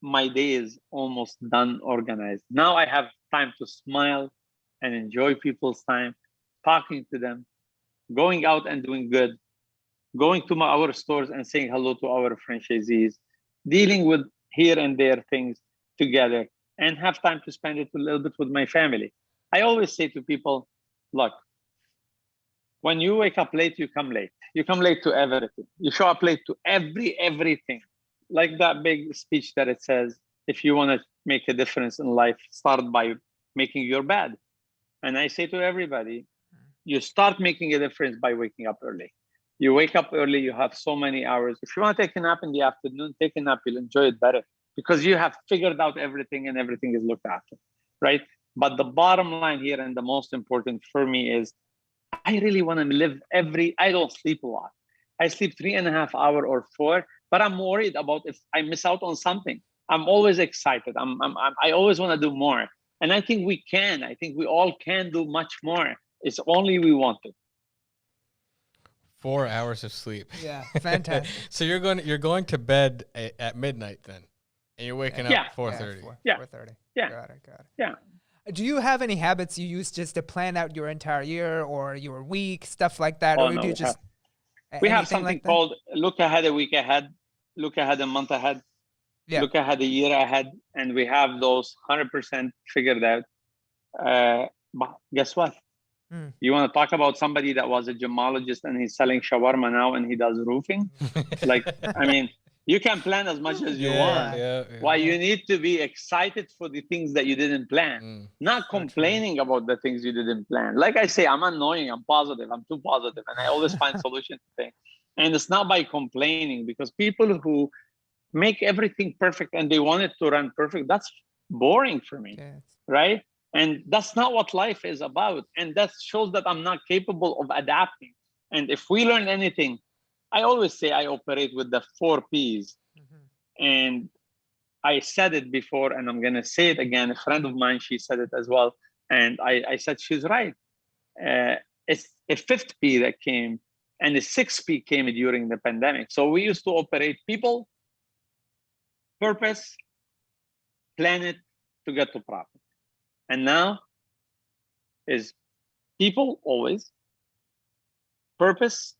My day is almost done organized. Now I have time to smile and enjoy people's time, talking to them, going out and doing good, going to our stores and saying hello to our franchisees, dealing with here and there things together, and have time to spend it a little bit with my family. I always say to people, look, when you wake up late, you come late. You come late to everything. You show up late to everything. Like that big speech that it says, if you want to make a difference in life, start by making your bed. And I say to everybody, you start making a difference by waking up early. You wake up early, you have so many hours. If you want to take a nap in the afternoon, take a nap, you'll enjoy it better because you have figured out everything and everything is looked after, right? But the bottom line here and the most important for me is I really want to live I don't sleep a lot. I sleep 3.5 hours or 4, but I'm worried about if I miss out on something. I'm always excited. I always want to do more. And I think we can. I think we all can do much more. It's only we want to. 4 hours of sleep. Yeah, fantastic. So you're going to bed at midnight then, and you're waking up 4:30. Yeah. 4:30. Yeah. Got it. Yeah. Do you have any habits you use just to plan out your entire year or your week, stuff like that, or no, do you just? We have something called look ahead a week ahead, look ahead a month ahead, look ahead a year ahead, and we have those 100% figured out. But guess what? You want to talk about somebody that was a gemologist and he's selling shawarma now and he does roofing? I mean, you can plan as much as you want. Why you need to be excited for the things that you didn't plan, not complaining about the things you didn't plan. Like I say, I'm annoying, I'm positive, I'm too positive, and I always find solutions to things. And it's not by complaining, because people who make everything perfect and they want it to run perfect, that's boring for me, right? And that's not what life is about. And that shows that I'm not capable of adapting. And if we learn anything, I always say I operate with the 4 Ps. And I said it before, and I'm going to say it again. A friend of mine, she said it as well. And I said, she's right. It's a 5th P that came, and the 6th P came during the pandemic. So we used to operate people, purpose, planet to get to profit. And now is people always, purpose,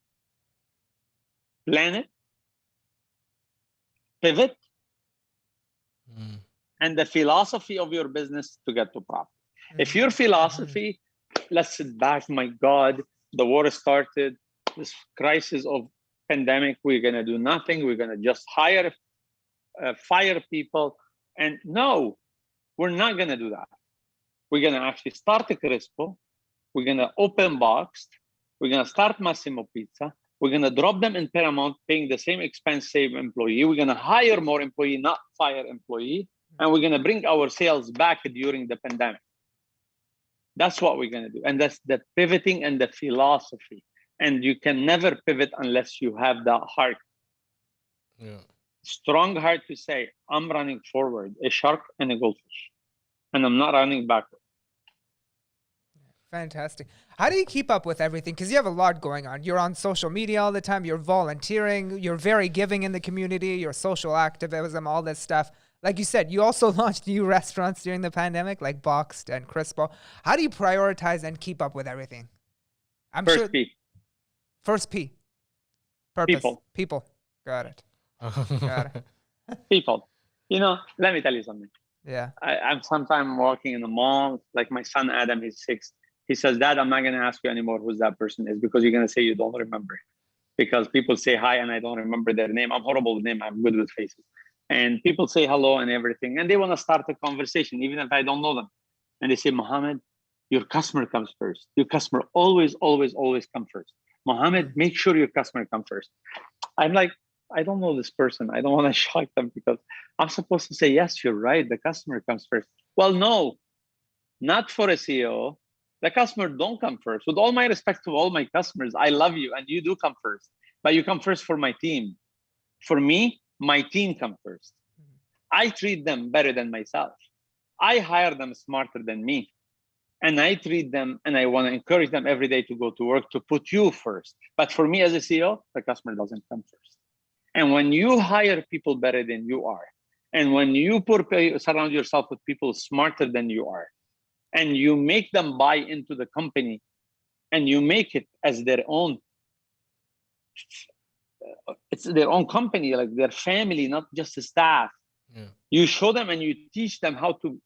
planet, pivot, and the philosophy of your business to get to profit. If your philosophy, let's sit back, my God, the war started, this crisis of pandemic, we're going to do nothing, we're going to just fire people. And no, we're not going to do that. We're going to actually start a Crispo. We're going to open Boxed. We're going to start Massimo Pizza. We're going to drop them in Paramount, paying the same expense, same employee. We're going to hire more employee, not fire employee. And we're going to bring our sales back during the pandemic. That's what we're going to do. And that's the pivoting and the philosophy. And you can never pivot unless you have that heart. strong heart to say, I'm running forward, a shark and a goldfish, and I'm not running backward. Fantastic. How do you keep up with everything? Because you have a lot going on. You're on social media all the time. You're volunteering. You're very giving in the community. You're social activism, all this stuff. Like you said, you also launched new restaurants during the pandemic, like Boxed and Crispo. How do you prioritize and keep up with everything? First P. First P. Purpose. People. People. Got it. Got it. People. You know, let me tell you something. Yeah. I'm sometimes walking in the mall, like my son Adam, he's 6. He says, Dad, I'm not going to ask you anymore who that person is because you're going to say you don't remember. Because people say hi and I don't remember their name. I'm horrible with name. I'm good with faces. And people say hello and everything. And they want to start a conversation, even if I don't know them. And they say, Mohammed, your customer comes first. Your customer always, always, always come first. Mohammed, make sure your customer come first. I'm like, I don't know this person. I don't want to shock them because I'm supposed to say, yes, you're right. The customer comes first. Well, no, not for a CEO. The customer don't come first. With all my respect to all my customers, I love you and you do come first, but you come first for my team. For me, my team come first. I treat them better than myself. I hire them smarter than me. And I treat them and I want to encourage them every day to go to work to put you first. But for me as a CEO, the customer doesn't come first. And when you hire people better than you are, and when you surround yourself with people smarter than you are, and you make them buy into the company and you make it as their own, it's their own company, like their family, not just a staff. Yeah. You show them and you teach them how to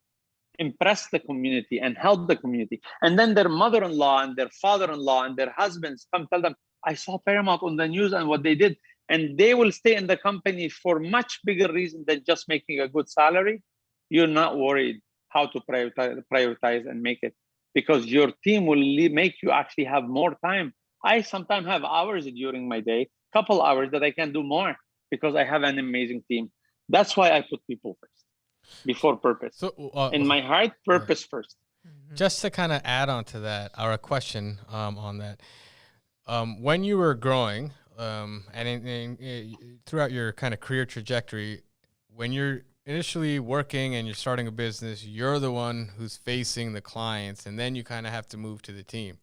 impress the community and help the community. And then their mother-in-law and their father-in-law and their husbands come tell them, I saw Paramount on the news and what they did. And they will stay in the company for much bigger reason than just making a good salary. You're not worried how to prioritize and make it because your team will make you actually have more time. I sometimes have hours during my day, couple hours that I can do more because I have an amazing team. That's why I put people first before purpose. So, in my heart, purpose first. Just to kind of add on to that, or a question on that. When you were growing and throughout your kind of career trajectory, when you're initially working and you're starting a business, you're the one who's facing the clients, and then you kind of have to move to the team.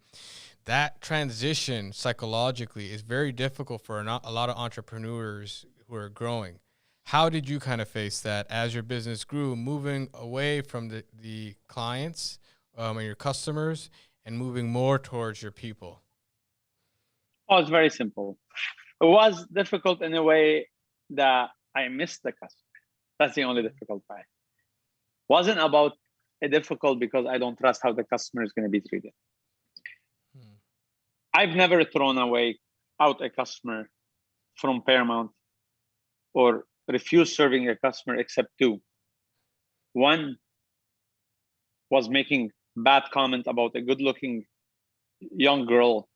That transition psychologically is very difficult for a lot of entrepreneurs who are growing. How did you kind of face that as your business grew, moving away from the clients and your customers and moving more towards your people? Oh, it's very simple. It was difficult in a way that I missed the customer. That's the only difficult part. Wasn't about a difficult because I don't trust how the customer is going to be treated. I've never thrown out a customer from Paramount or refused serving a customer except 2. One was making bad comment about a good-looking young girl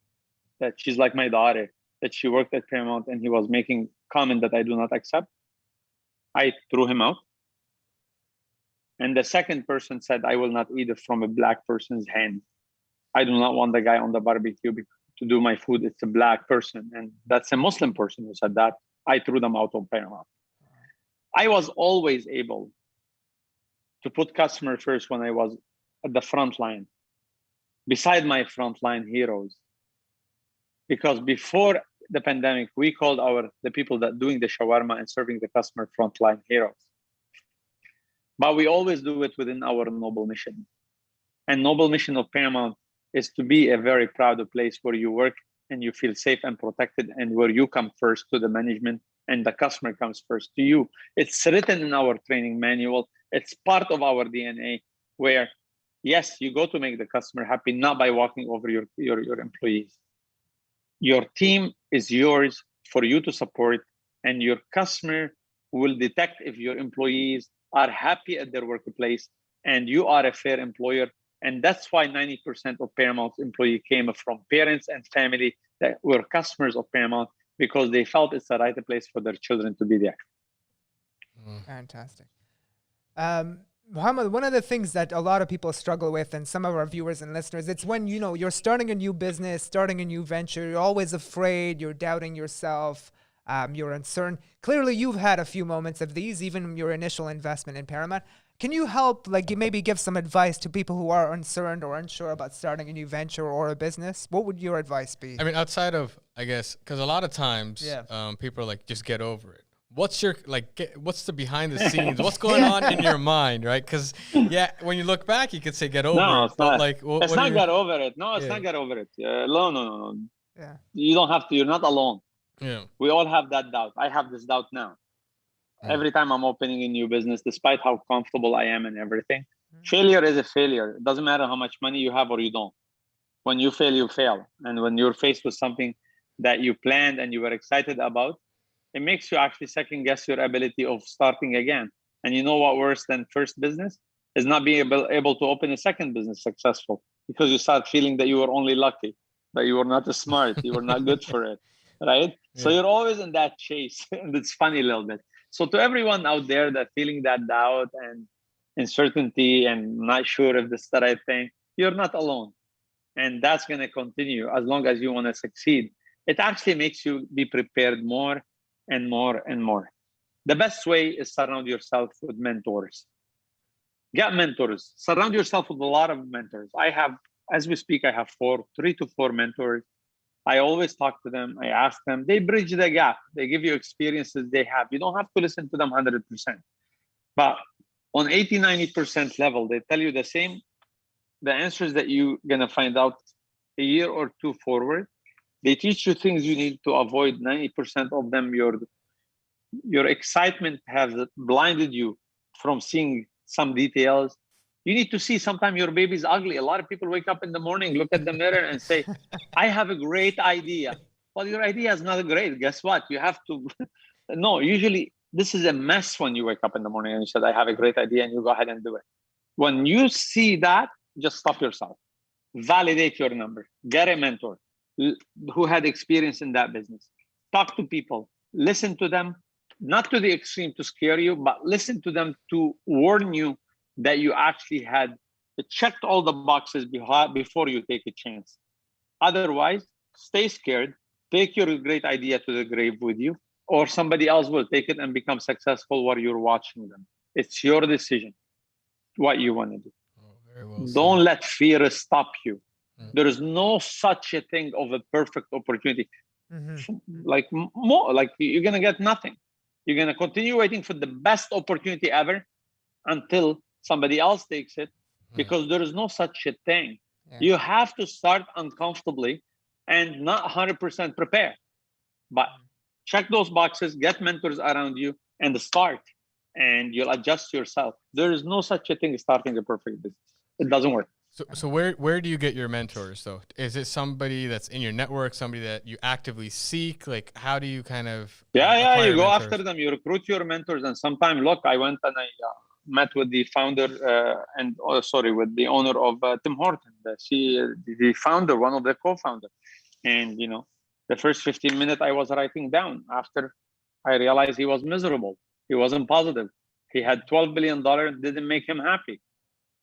that she's like my daughter, that she worked at Paramount, and he was making comment that I do not accept. I threw him out. And the second person said, I will not eat it from a black person's hand. I do not want the guy on the barbecue to do my food. It's a black person. And that's a Muslim person who said that. I threw them out of Paramount. I was always able to put customer first when I was at the front line, beside my frontline heroes. Because before the pandemic, we called the people that doing the shawarma and serving the customer frontline heroes. But we always do it within our noble mission. And noble mission of Paramount is to be a very proud place where you work and you feel safe and protected, and where you come first to the management and the customer comes first to you. It's written in our training manual. It's part of our DNA where, yes, you go to make the customer happy, not by walking over your employees. Your team is yours for you to support, and your customer will detect if your employees are happy at their workplace and you are a fair employer. And that's why 90% of Paramount's employees came from parents and family that were customers of Paramount because they felt it's the right place for their children to be there. Fantastic. Mohammed, one of the things that a lot of people struggle with, and some of our viewers and listeners, it's when, you're starting a new business, starting a new venture, you're always afraid, you're doubting yourself. You're uncertain. Clearly, you've had a few moments of these, even your initial investment in Paramount. Can you help, like, you maybe give some advice to people who are uncertain or unsure about starting a new venture or a business? What would your advice be? I mean, outside of, I guess, because a lot of times people are like, just get over it. What's your, what's the behind the scenes? What's going on in your mind, right? Because, when you look back, you could say get over No, it. it's But not. like, It's not get over it. No, it's not get over it. No. Yeah. You don't have to. You're not alone. Yeah. We all have that doubt. I have this doubt now. Every time I'm opening a new business, despite how comfortable I am and everything, failure is a failure. It doesn't matter how much money you have or you don't. When you fail, you fail. And when you're faced with something that you planned and you were excited about, it makes you actually second guess your ability of starting again. And you know what worse than first business is not being able to open a second business successful, because you start feeling that you were only lucky, that you were not smart, you were not good for it, right? So you're always in that chase. And it's funny a little bit. So to everyone out there that feeling that doubt and uncertainty and not sure if this is the right thing, you're not alone. And that's going to continue as long as you want to succeed. It actually makes you be prepared more and more and more. The best way is surround yourself with mentors. Get mentors. Surround yourself with a lot of mentors. I have, as we speak, I have 3 to 4 mentors. I always talk to them. I ask them. They bridge the gap. They give you experiences they have. You don't have to listen to them 100%. But on 80, 90% level, they tell you the answers that you're going to find out a year or two forward. They teach you things you need to avoid. 90% of them, your excitement has blinded you from seeing some details. You need to see sometimes your baby's ugly. A lot of people wake up in the morning, look at the mirror and say, I have a great idea. Well, your idea is not great. Guess what? You have to, no, usually this is a mess when you wake up in the morning and you said, I have a great idea, and you go ahead and do it. When you see that, just stop yourself. Validate your number. Get a mentor who had experience in that business. Talk to people. Listen to them, not to the extreme to scare you, but listen to them to warn you that you actually had checked all the boxes before you take a chance. Otherwise, stay scared. Take your great idea to the grave with you, or somebody else will take it and become successful while you're watching them. It's your decision what you want to do. Very well Don't said. let fear stop you. There is no such a thing of a perfect opportunity. Like you're gonna get nothing. You're gonna continue waiting for the best opportunity ever until somebody else takes it, because there is no such a thing. You have to start uncomfortably and not 100% prepare. But check those boxes, get mentors around you, and start. And you'll adjust yourself. There is no such a thing as starting a perfect business. It doesn't work. So where do you get your mentors though? Is it somebody that's in your network, somebody that you actively seek? Like, how do you kind of acquire you go mentors? after them, you recruit your mentors. And sometimes, look, I went and I met with the founder with the owner of Tim Horton, the founder, one of the co-founders. And the first 15 minutes I was writing down. After I realized he was miserable, he wasn't positive, he had $12 billion, didn't make him happy.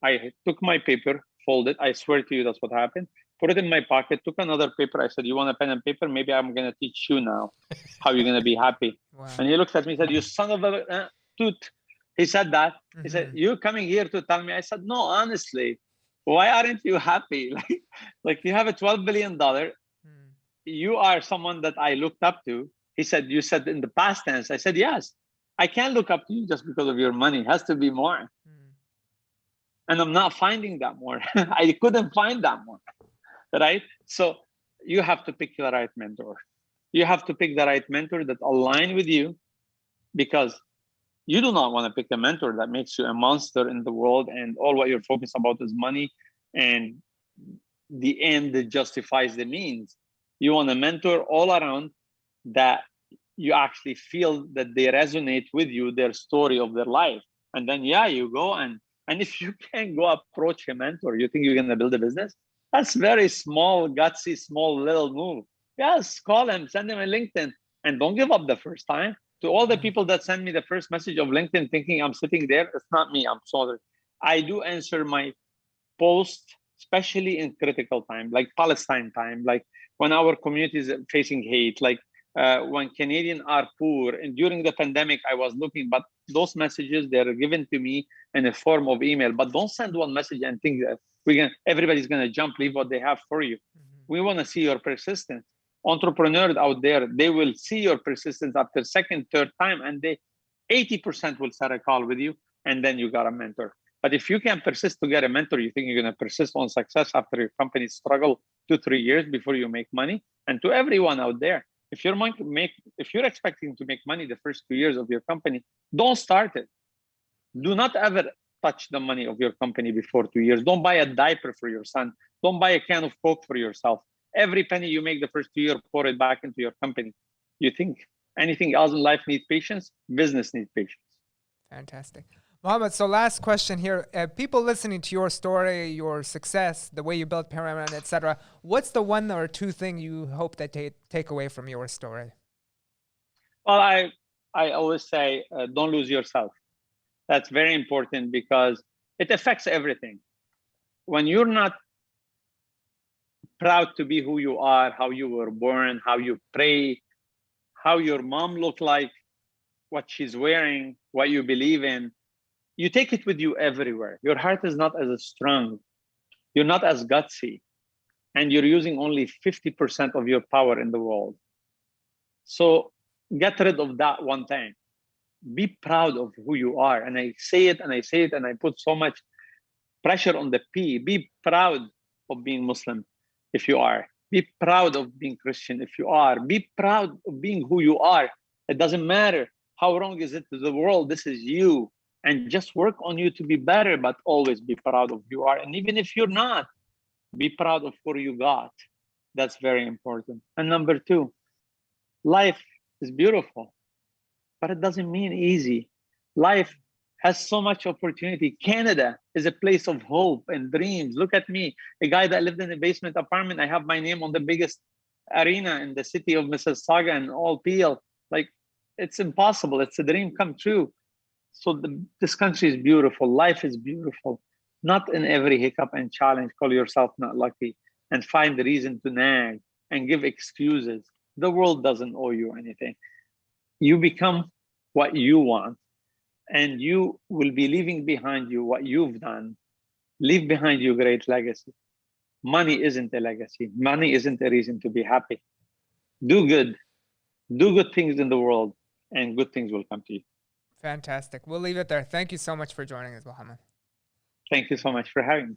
I took my paper, folded, I swear to you that's what happened, put it in my pocket, took another paper. I said, you want a pen and paper? Maybe I'm going to teach you now how you're going to be happy. Wow. And he looked at me and said, you son of a toot. He said that. He said, you're coming here to tell me. I said, no, honestly, why aren't you happy? Like you have a $12 billion. You are someone that I looked up to. He said, you said in the past tense. I said, yes, I can't look up to you just because of your money. It has to be more. And I'm not finding that more. I couldn't find that more, right? So you have to pick the right mentor. You have to pick the right mentor that align with you, because you do not want to pick a mentor that makes you a monster in the world and all what you're focused about is money and the end that justifies the means. You want a mentor all around that you actually feel that they resonate with you, their story of their life. And then, you go and if you can go approach a mentor, you think you're going to build a business? That's very small, gutsy, small little move. Yes, call him, send him a LinkedIn, and don't give up the first time. To all the people that send me the first message of LinkedIn thinking I'm sitting there, it's not me, I'm sorry. I do answer my post, especially in critical time, like Palestine time, like when our community is facing hate, like when Canadians are poor. And during the pandemic, I was looking, but those messages, they're given to me in a form of email. But don't send one message and think that everybody's going to jump, leave what they have for you. We want to see your persistence. Entrepreneurs out there, they will see your persistence after second, third time, and 80% will set a call with you, and then you got a mentor. But if you can persist to get a mentor, you think you're going to persist on success after your company struggle 2-3 years before you make money. And to everyone out there, if you're expecting to make money the first 2 years of your company, don't start it. Do not ever touch the money of your company before 2 years. Don't buy a diaper for your son. Don't buy a can of Coke for yourself. Every penny you make the first 2 years, pour it back into your company. You think anything else in life needs patience? Business needs patience. Fantastic. Mohammed, so last question here. People listening to your story, your success, the way you built Paramount, etc., what's the one or two thing you hope that they take away from your story? Well, I always say, don't lose yourself. That's very important because it affects everything. When you're not proud to be who you are, how you were born, how you pray, how your mom looked like, what she's wearing, what you believe in, you take it with you everywhere. Your heart is not as strong. You're not as gutsy. And you're using only 50% of your power in the world. So get rid of that one thing. Be proud of who you are. And I say it and I say it and I put so much pressure on the P. Be proud of being Muslim if you are. Be proud of being Christian if you are. Be proud of being who you are. It doesn't matter how wrong is it to the world. This is you. And just work on you to be better, but always be proud of who you are. And even if you're not, be proud of what you got. That's very important. And number two, life is beautiful, but it doesn't mean easy. Life has so much opportunity. Canada is a place of hope and dreams. Look at me, a guy that lived in a basement apartment. I have my name on the biggest arena in the city of Mississauga and all Peel. Like, it's impossible. It's a dream come true. So this country is beautiful. Life is beautiful. Not in every hiccup and challenge, call yourself not lucky and find the reason to nag and give excuses. The world doesn't owe you anything. You become what you want, and you will be leaving behind you what you've done. Leave behind you great legacy. Money isn't a legacy. Money isn't a reason to be happy. Do good things in the world, and good things will come to you. Fantastic. We'll leave it there. Thank you so much for joining us, Mohammed. Thank you so much for having me.